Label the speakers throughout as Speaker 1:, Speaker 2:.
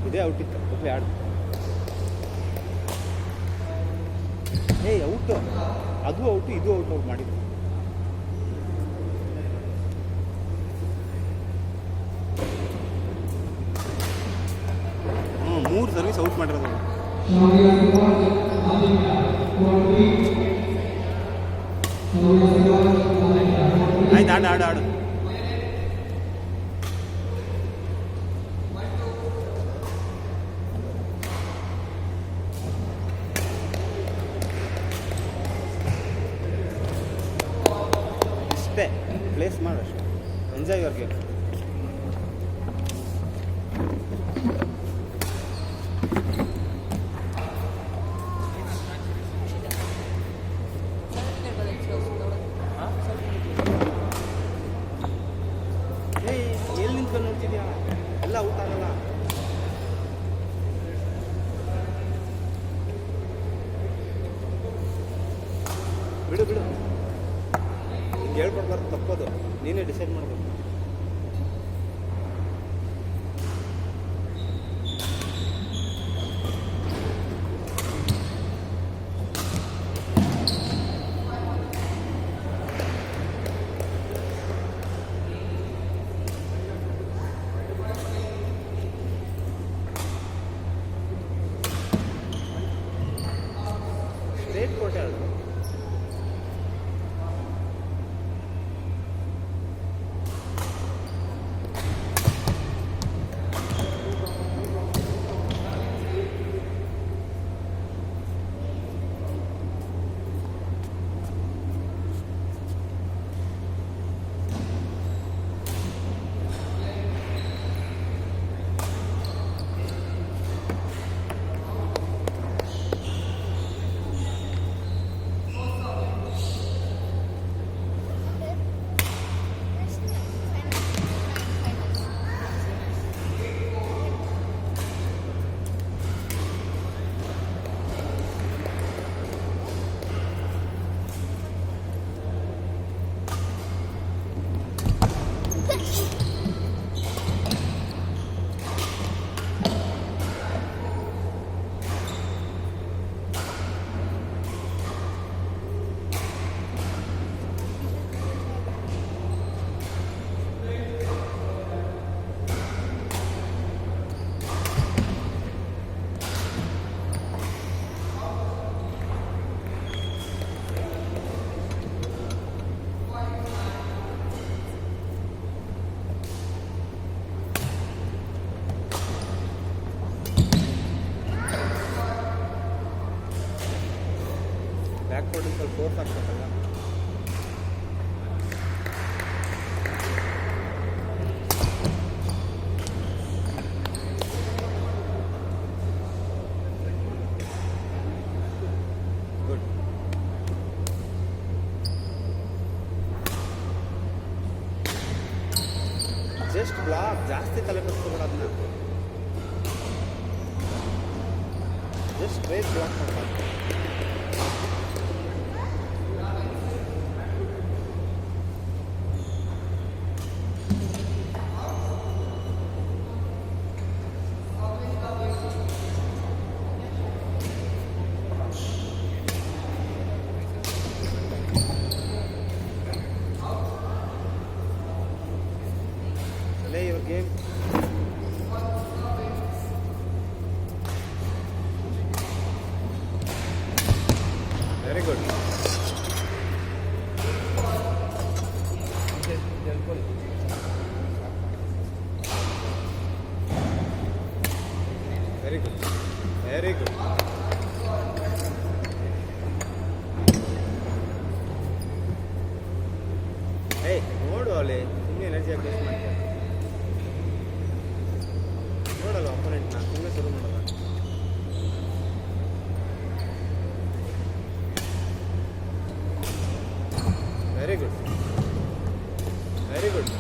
Speaker 1: ಇದೇ ಔಟ್ ಇತ್ತು ಒಬ್ಬೇ ಆಡು. ಏಯ್ ಔಟು, ಅದು ಔಟು ಇದು ಔಟ್ ಔಟ್ ಮಾಡಿದ್ದು. ಹ್ಞೂ 3 ಸರ್ವಿಸ್ ಔಟ್ ಮಾಡಿರೋದು. ಆಯ್ತು ಆಡು ಆಡು ಆಡು. ಇಷ್ಟೇ ಪ್ಲೇಸ್ ಮಾಡು ಅಷ್ಟೇ. Enjoy your game. ಎಲ್ಲಿ ನಿಂತ್ಕೊಂಡು ನೋಡ್ತಿದ್ಯಾ? ಎಲ್ಲ ಔಟ್ ಆಗಲ್ಲ. ಬಿಡು ಬಿಡು, ಹಿಂಗೆ ಹೇಳ್ಕೊಡ್ಬಾರ್ದು, ತಪ್ಪೋದು. ನೀನೇ ಡಿಸೈಡ್ ಮಾಡ್ಬೇಕು. ಸ್ಟ್ರೇಟ್ ಕೋಟೆ ಅದು. ಬ್ಯಾಕ್ ಫೋರ್ಡ್ ಸ್ವಲ್ಪ ಫೋರ್ಸ್ ಆಗ್ತದಲ್ಲ. ಗುಡ್. ಜಸ್ಟ್ ಬ್ಲಾಕ್, ಜಾಸ್ತಿ ತಲೆ ಕೆಡಿಸ್ಕೋಬೇಡ ಅದನ್ನ. ಜಸ್ಟ್ ಸ್ಟ್ರೈಟ್ ಬ್ಲಾಕ್ ಮಾಡ್ತಾರೆ. Play your game. Very good. Very good. Very good. Hey, ನೋಡು ಅಲ್ಲಿ ಸುಮ್ಮನೆ ಎನರ್ಜಿ ವೇಸ್ಟ್ ಮಾಡ್ತೀಯ. ನೋಡಲ್ಲ ಅಪೋನೆಂಟ್ನ, ಸುಮ್ಮನೆ ಶುರು ಮಾಡಲ್ಲ. Very good, very good.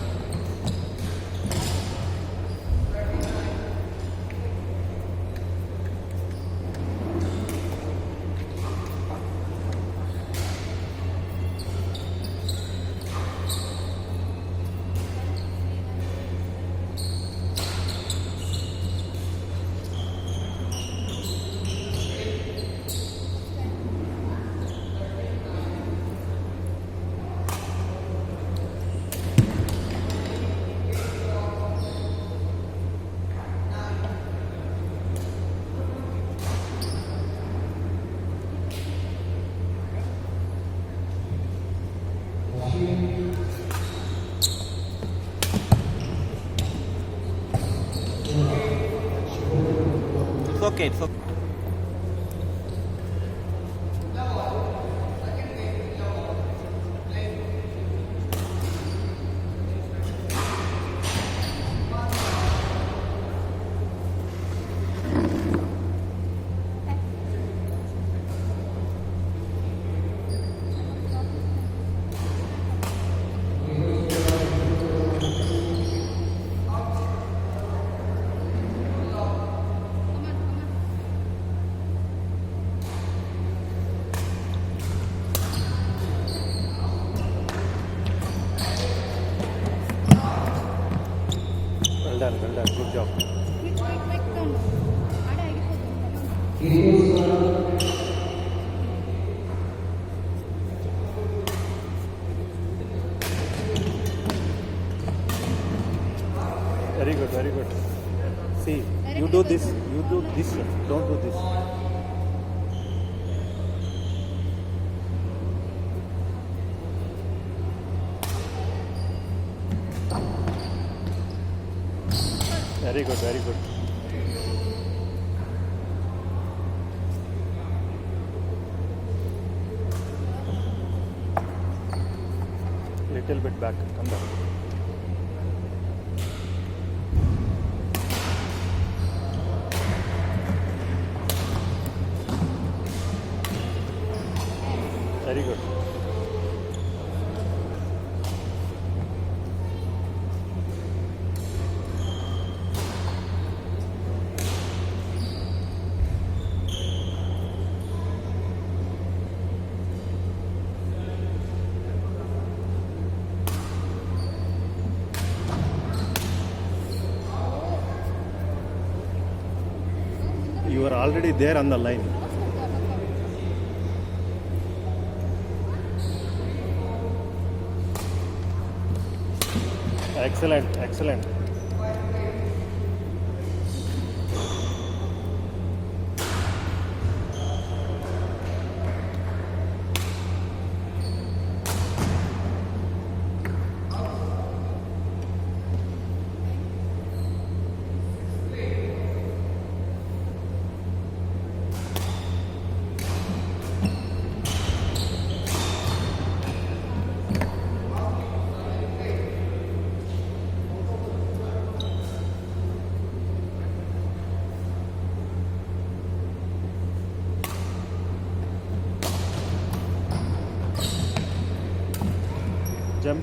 Speaker 1: okay, it's okay. Well done, good job. Very good. See, you do this, don't do this. Very good. Little bit back, come back. Very good. You are already there on the line. Excellent. Jump.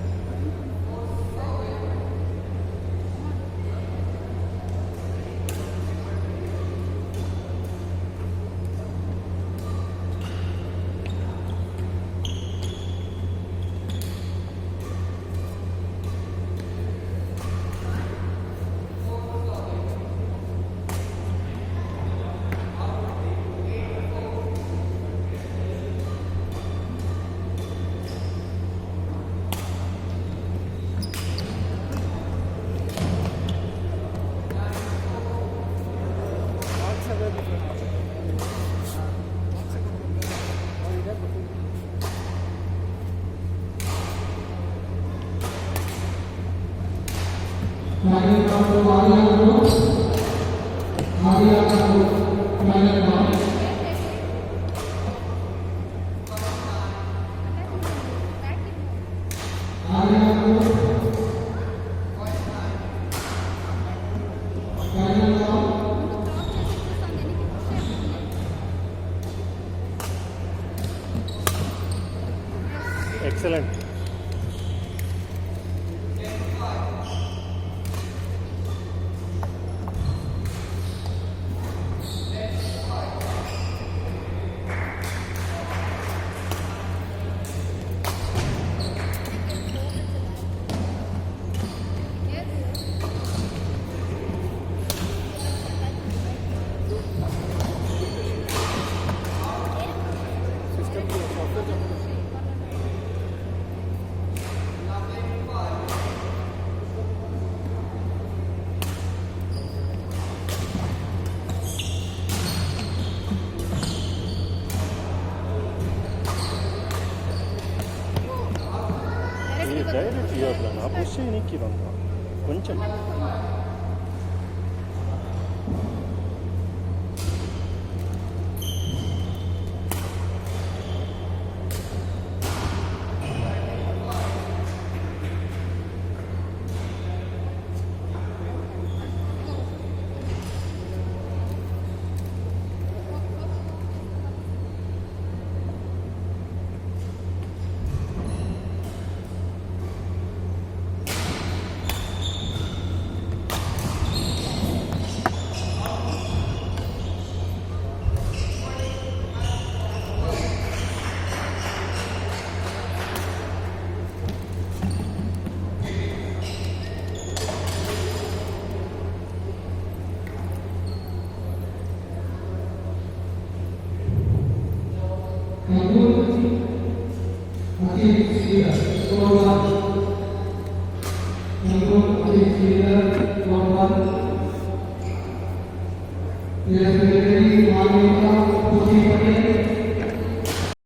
Speaker 1: Excellent. Direct ఇవ్వట్లా నా push నీకు ఇదంతా కొంచెం
Speaker 2: Yes,